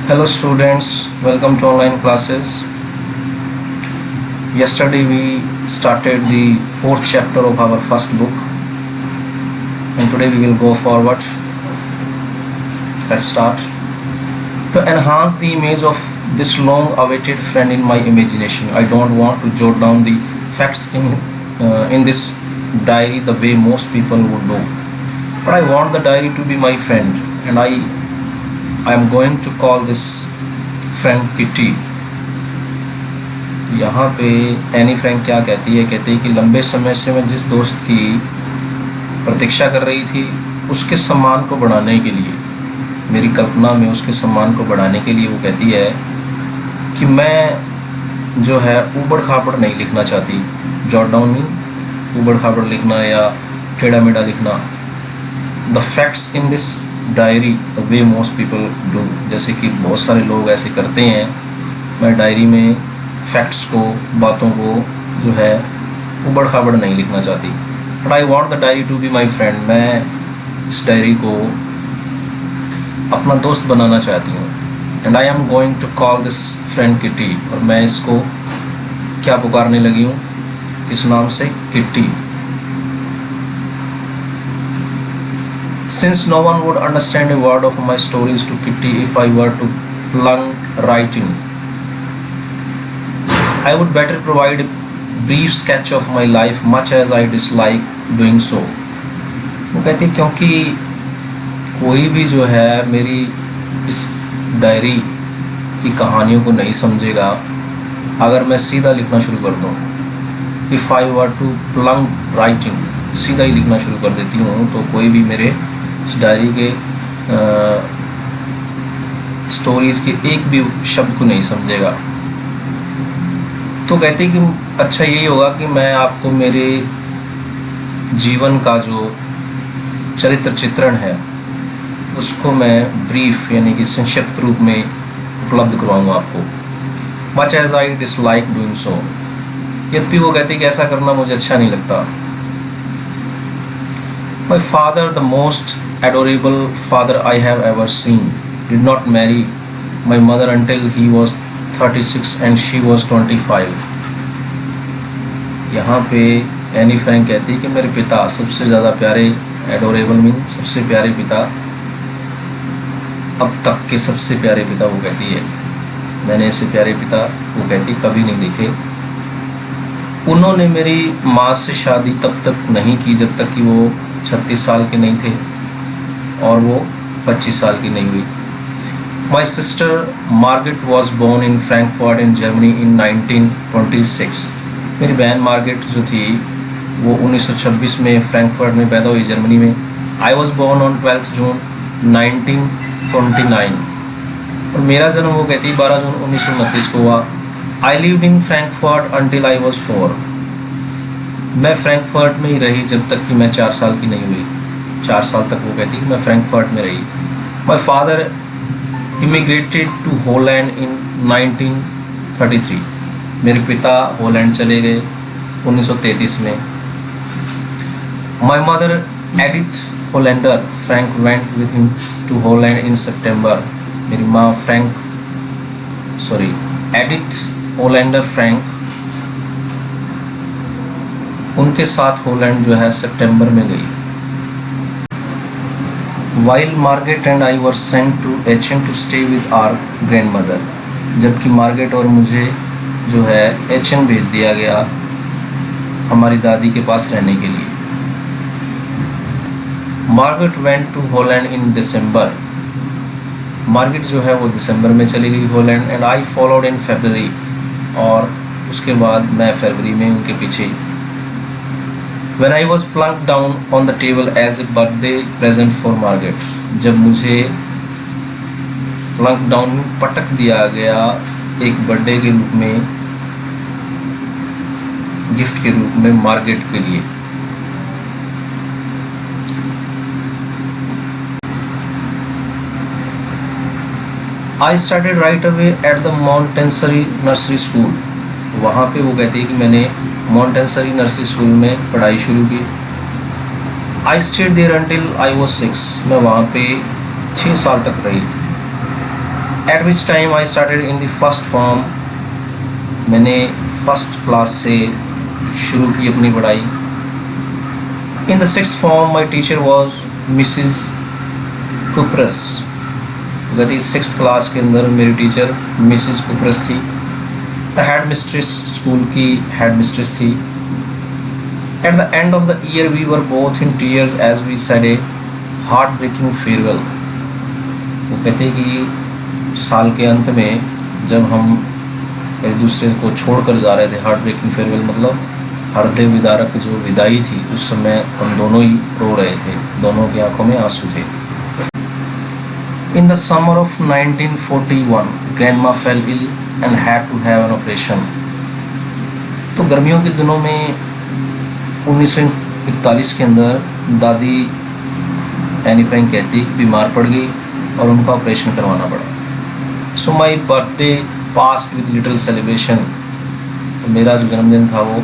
Hello students, welcome to online classes. Yesterday we started the fourth chapter of our first book and today we will go forward. Let's start. To enhance the image of this long awaited friend in my imagination, I don't want to jot down the facts in this diary the way most people would do. But I want the diary to be my friend and I am going to call this friend Kitty. यहाँ पे Anne Frank क्या कहती है कि लंबे समय से मैं जिस दोस्त की प्रतीक्षा कर रही थी उसके सम्मान को बढ़ाने के लिए, मेरी कल्पना में उसके सम्मान को बढ़ाने के लिए वो कहती है कि मैं जो है ऊबड़ खाबड़ नहीं लिखना चाहती. जॉट डाउन नहीं, ऊबड़ खाबड़ लिखना या टेढ़ा मेढ़ा लिखना. The facts in this diary the way most people do, जैसे कि बहुत सारे लोग ऐसे करते हैं. मैं डायरी में फैक्ट्स को, बातों को जो है ऊबड़ खाबड़ नहीं लिखना चाहती. But I want the diary to be my friend. मैं इस डायरी को अपना दोस्त बनाना चाहती हूँ. And I am going to call this friend Kitty. और मैं इसको क्या पुकारने लगी हूँ, किस नाम से? Kitty. Since no one would understand a word of my stories to Kitty if I were to plunk writing, I would better provide a brief sketch of my life, much as I dislike doing so. वो कहती क्योंकि कोई भी जो है मेरी इस diary की कहानियों को नहीं समझेगा अगर मैं सीधा लिखना शुरू कर दूँ. If I were to plunk writing, सीधा ही लिखना शुरू कर देती हूँ तो कोई भी मेरे इस डायरी के स्टोरीज़ के एक भी शब्द को नहीं समझेगा. तो कहते कि अच्छा यही होगा कि मैं आपको मेरे जीवन का जो चरित्र चित्रण है उसको मैं ब्रीफ यानी कि संक्षिप्त रूप में उपलब्ध करवाऊँगा आपको. Much as I dislike doing so. यद्यपि वो कहते कि ऐसा करना मुझे अच्छा नहीं लगता. My father, the most adorable father I have ever seen, did not marry my mother until he was 36 and she was 25. यहाँ पे एनी फ्रैंक कहती है कि मेरे पिता सबसे ज़्यादा प्यारे, एडोरेबल मीन सबसे प्यारे पिता, अब तक के सबसे प्यारे पिता वो कहती है. मैंने ऐसे प्यारे पिता वो कहती कभी नहीं देखे. उन्होंने मेरी माँ से शादी तब तक नहीं की जब तक कि वो 36 साल के नहीं थे और वो 25 साल की नहीं हुई. My sister Margot was born in Frankfurt in Germany in 1926. मेरी बहन मार्गेट जो थी वो 1926 में फ्रैंकफर्ट में पैदा हुई, जर्मनी में. आई वॉज बोर्न ऑन 12 जून 1929 और मेरा जन्म वो कहती 12 जून 1929 को हुआ. I lived in Frankfurt until I was 4. मैं फ्रैंकफर्ट में ही रही जब तक कि मैं 4 साल की नहीं हुई. 4 साल तक वो कहती मैं फ्रैंकफर्ट में रही. My father immigrated to Holland in 1933. मेरे पिता हॉलैंड चले गए 1933 में. My mother Edith Hollander Frank went with him to Holland in September. मेरी माँ एडिथ होलैंडर फ्रैंक उनके साथ हॉलैंड जो है सितंबर में गई. While Margot and I were sent to Aachen to stay with our grandmother. जबकि मार्गेट और मुझे जो है एचएन भेज दिया गया हमारी दादी के पास रहने के लिए. Margot went to Holland in December. Margot जो है वो दिसंबर में चली गई Holland. And I followed in February. और उसके बाद मैं फरवरी में उनके पीछे. When I was plunked down on the table as a birthday present for Margaret, जब मुझे plunk down पटक दिया गया एक बर्थडे के रूप में, गिफ्ट के रूप में मार्गेट के लिए. I started right away at the Montessori Nursery School. वहाँ पे वो कहती है कि मैंने मॉन्टेसरी नर्सरी स्कूल में पढ़ाई शुरू की. I stayed there until I was 6. मैं वहाँ पे 6 साल तक रही. At which time I started in the first form, मैंने फर्स्ट क्लास से शुरू की अपनी पढ़ाई। In the sixth form my teacher was Mrs Kuperus, गति सिक्स्थ क्लास के अंदर मेरी टीचर मिसिज कुपरस थी। द हेड मिस्ट्रेस, स्कूल की हेड मिस्ट्रेस थी। At the end of the year we were both in tears as we said a heartbreaking farewell. वो कहते कि साल के अंत में जब हम एक दूसरे को छोड़कर जा रहे थे, हार्ट ब्रेकिंग फेयरवेल मतलब हृदय विदारक जो विदाई थी, उस समय हम दोनों ही रो रहे थे, दोनों की आंखों में आंसू थे। In the summer of 1941 grandma fell ill and had to have an operation. तो गर्मियों के दिनों में 1941 के अंदर दादी एनी फ्रैंक कहती बीमार पड़ गई और उनका ऑपरेशन करवाना पड़ा। So my birthday passed with little celebration. तो मेरा जो जन्मदिन था वो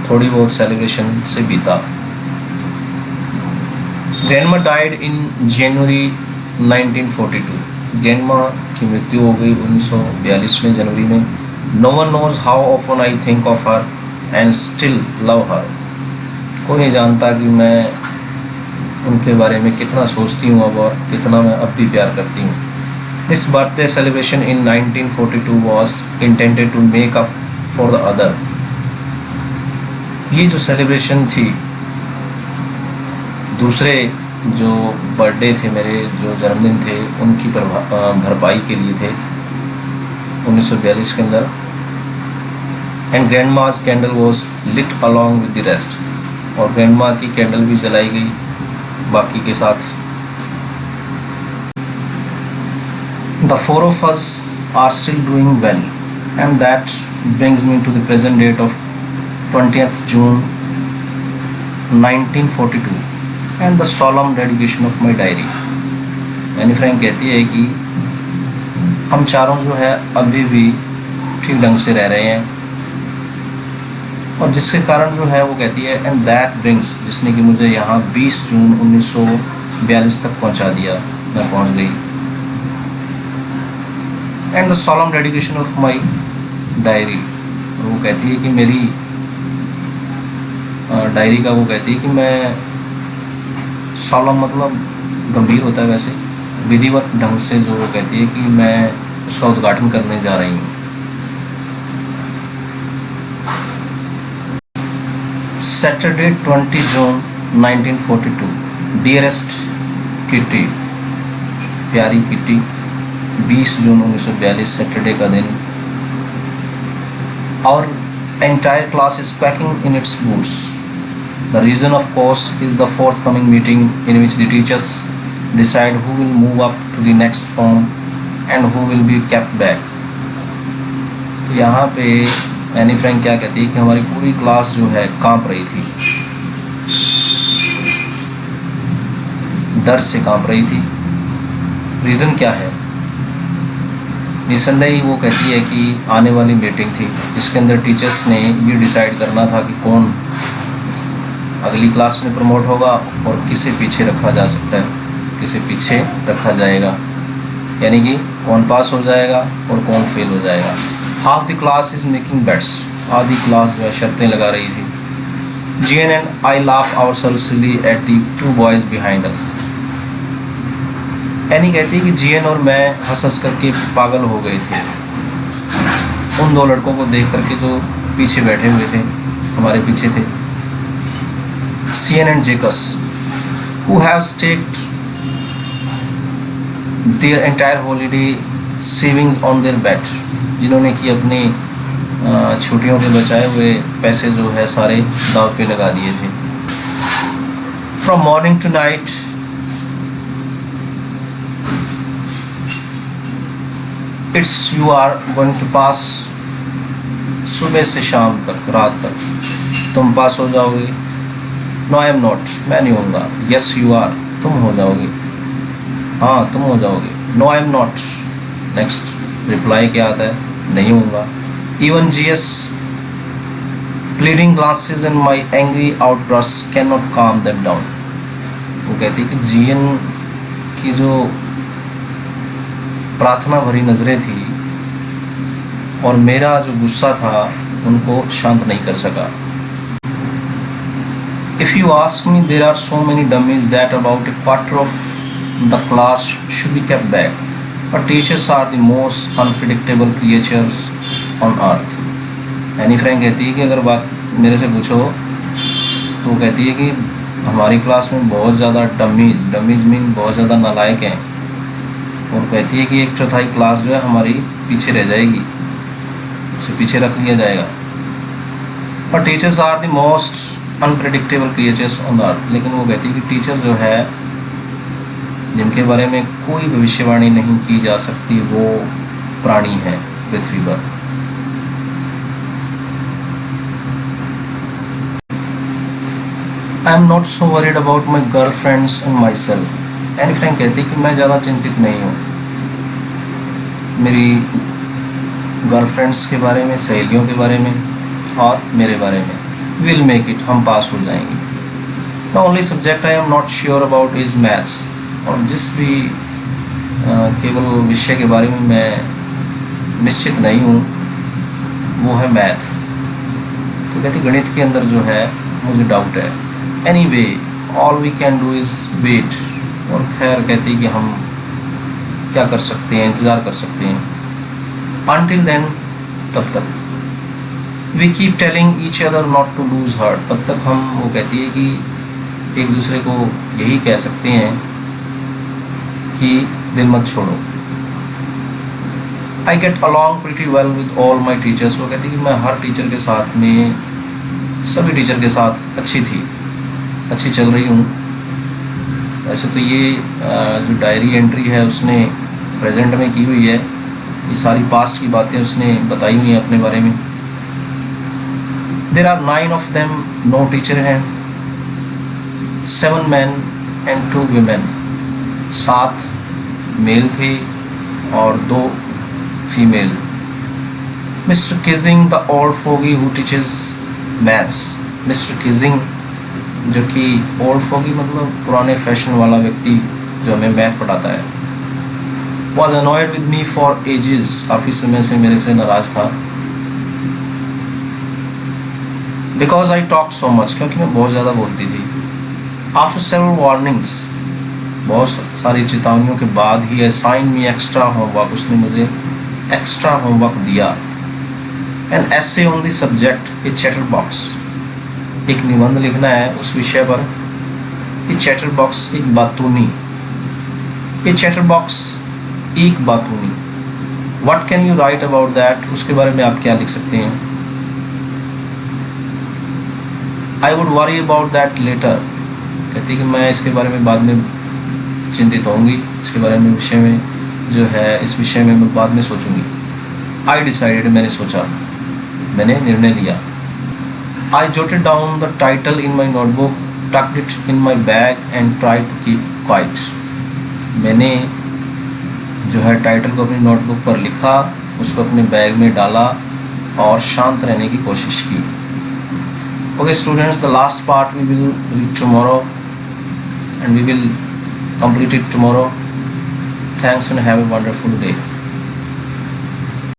थोड़ी बहुत सेलिब्रेशन से बीता। Grandma died in January 1942। Grandma की मृत्यु हो गई 1942 में, जनवरी में। No one knows how often I think of her and still love her. कोई नहीं जानता कि मैं उनके बारे में कितना सोचती हूँ अब और कितना मैं अब भी प्यार करती हूँ। This birthday celebration in 1942 was intended to make up for the other. ये जो सेलिब्रेशन थी, दूसरे जो बर्थडे थे मेरे, जो जन्मदिन थे, उनकी भरपाई के लिए थे 1942 के अंदर। And grandma's candle was lit along with the rest. और ग्रैंडमा की कैंडल भी जलाई गई बाकी के साथ। The four of us are still doing well, and that brings me to the present date of 20th June 1942 and the solemn dedication of my diary। Anne Frank कहती है कि हम चारों जो है अभी भी ठीक ढंग से रह रहे हैं, और जिसके कारण जो है वो कहती है एंड दैट ब्रिंग्स, जिसने कि मुझे यहाँ 20 जून 1942 तक पहुँचा दिया, मैं पहुँच गई। And the solemn dedication of my diary. वो कहती है कि मेरी डायरी का, वो कहती है कि मैं solemn मतलब गंभीर होता है, वैसे विधिवत ढंग से जो वो कहती है कि मैं उसका उद्घाटन करने जा रही हूँ। सैटरडे 20 जून 1942। डियरेस्ट किटी, प्यारी किटी, 20 जून 1942 सैटरडे का दिन। Our entire class is packing in its boots. The reason, of course, is the forthcoming meeting in which the teachers decide who will move up to the next form and who will be kept back. तो यहाँ पे Anne Frank क्या कहती है कि हमारी पूरी class जो है कांप रही थी, डर से कांप रही थी। रीज़न क्या है? निसंदेह वो कहती है कि आने वाली मीटिंग थी जिसके अंदर टीचर्स ने ये डिसाइड करना था कि कौन अगली क्लास में प्रमोट होगा और किसे पीछे रखा जा सकता है, किसे पीछे रखा जाएगा, यानी कि कौन पास हो जाएगा और कौन फेल हो जाएगा। Half the class is making bets. आधी क्लास जो है शर्तें लगा रही थी। GN and I laugh ourselves silly at the two boys behind us. Anne कहती है कि जीएन और मैं हंस हंस करके पागल हो गए थे उन दो लड़कों को देख करके जो पीछे बैठे हुए थे, हमारे पीछे थे। Sien and Jacques who have staked their entire holiday savings on their bet, जिन्होंने कि अपनी छुट्टियों के बचाए हुए पैसे जो है सारे दाव पे लगा दिए थे। From morning to night it's you are going to pass. सुबह से शाम तक, रात तक तुम पास हो जाओगे। नो आई एम नॉट, मैं नहीं होऊंगा। यस यू आर, तुम हो जाओगे। हाँ तुम हो जाओगे। No I am not. Next reply क्या आता है? नहीं होऊंगा। Even G's pleading glances and my angry outburst can not calm them down. वो कहती है कि जीएन की जो प्रार्थना भरी नज़रें थी और मेरा जो गुस्सा था उनको शांत नहीं कर सका। If you ask me, there are so many dummies that about a quarter of the class should be kept back. But teachers are the most unpredictable creatures on earth. Anne Frank कहती है कि अगर बात मेरे से पूछो तो कहती है कि हमारी क्लास में बहुत ज़्यादा डमीज़ मीन बहुत ज़्यादा नालायक हैं, और कहती है कि 1/4 क्लास जो है हमारी पीछे रह जाएगी, उसे पीछे रख लिया जाएगा। पर teachers are the most unpredictable creatures on the earth. लेकिन वो कहती है कि टीचर जो है जिनके बारे में कोई भविष्यवाणी नहीं की जा सकती वो प्राणी है पृथ्वी पर। आई am not so worried about my girl friends and my self. Anne Frank कहती है कि मैं ज़्यादा चिंतित नहीं हूँ मेरी गर्लफ्रेंड्स के बारे में, सहेलियों के बारे में और मेरे बारे में। विल मेक इट, हम पास हो जाएंगे। The only subject I am not sure about is maths. और जिस भी केवल विषय के बारे में मैं निश्चित नहीं हूँ वो है मैथ। तो कहती गणित के अंदर जो है मुझे डाउट है। Anyway all we can do is wait. और खैर कहती कि हम क्या कर सकते हैं, इंतज़ार कर सकते हैं। अनटिल देन, तब तक we keep telling each other not to lose heart. तब तक हम, वो कहती है कि एक दूसरे को यही कह सकते हैं कि दिल मत छोड़ो। I get along pretty well with all my teachers. वो कहती है कि मैं हर टीचर के साथ में, सभी टीचर के साथ अच्छी चल रही हूँ। वैसे तो ये जो डायरी एंट्री है उसने प्रेजेंट में की हुई है, ये सारी पास्ट की बातें उसने बताई हुई हैं अपने बारे में। There are 9 of them, no teacher हैं। 7 men and 2 women। 7 मेल थे और 2 female. Mister किजिंग the old foggy who teaches maths. Mister किजिंग जो कि ओल्ड फोगी मतलब पुराने फैशन वाला व्यक्ति जो हमें मैथ पढ़ाता है, was annoyed with me for ages. काफ़ी समय से मेरे से नाराज़ था। Because I talk so much, क्योंकि मैं बहुत ज़्यादा बोलती थी। आफ्टर सेवरल वार्निंग्स, बहुत सारी चेतावनियों के बाद ही असाइन मी एक्स्ट्रा होमवर्क, उसने मुझे एक्स्ट्रा होमवर्क दिया। An essay on the subject A chatterbox. एक निबंध लिखना है उस विषय पर। ए चैटर बॉक्स एक बातूनी। ए चैटर बॉक्स एक बातूनी। What can you write about that? उसके बारे में आप क्या लिख सकते हैं? I would worry about that letter. कहती कि मैं इसके बारे में बाद में चिंतित होंगी, इसके बारे में विषय में जो है, इस विषय में मैं बाद में सोचूंगी। आई डिसाइडेड, मैंने सोचा, मैंने निर्णय लिया। I jotted down the title in my notebook, tucked it in my bag and try to keep quiet. मैंने जो है टाइटल को अपनी नोटबुक पर लिखा, उसको अपने बैग में डाला और शांत रहने की कोशिश की। Okay students, the last part we will read tomorrow and we will complete it tomorrow. Thanks and have a wonderful day.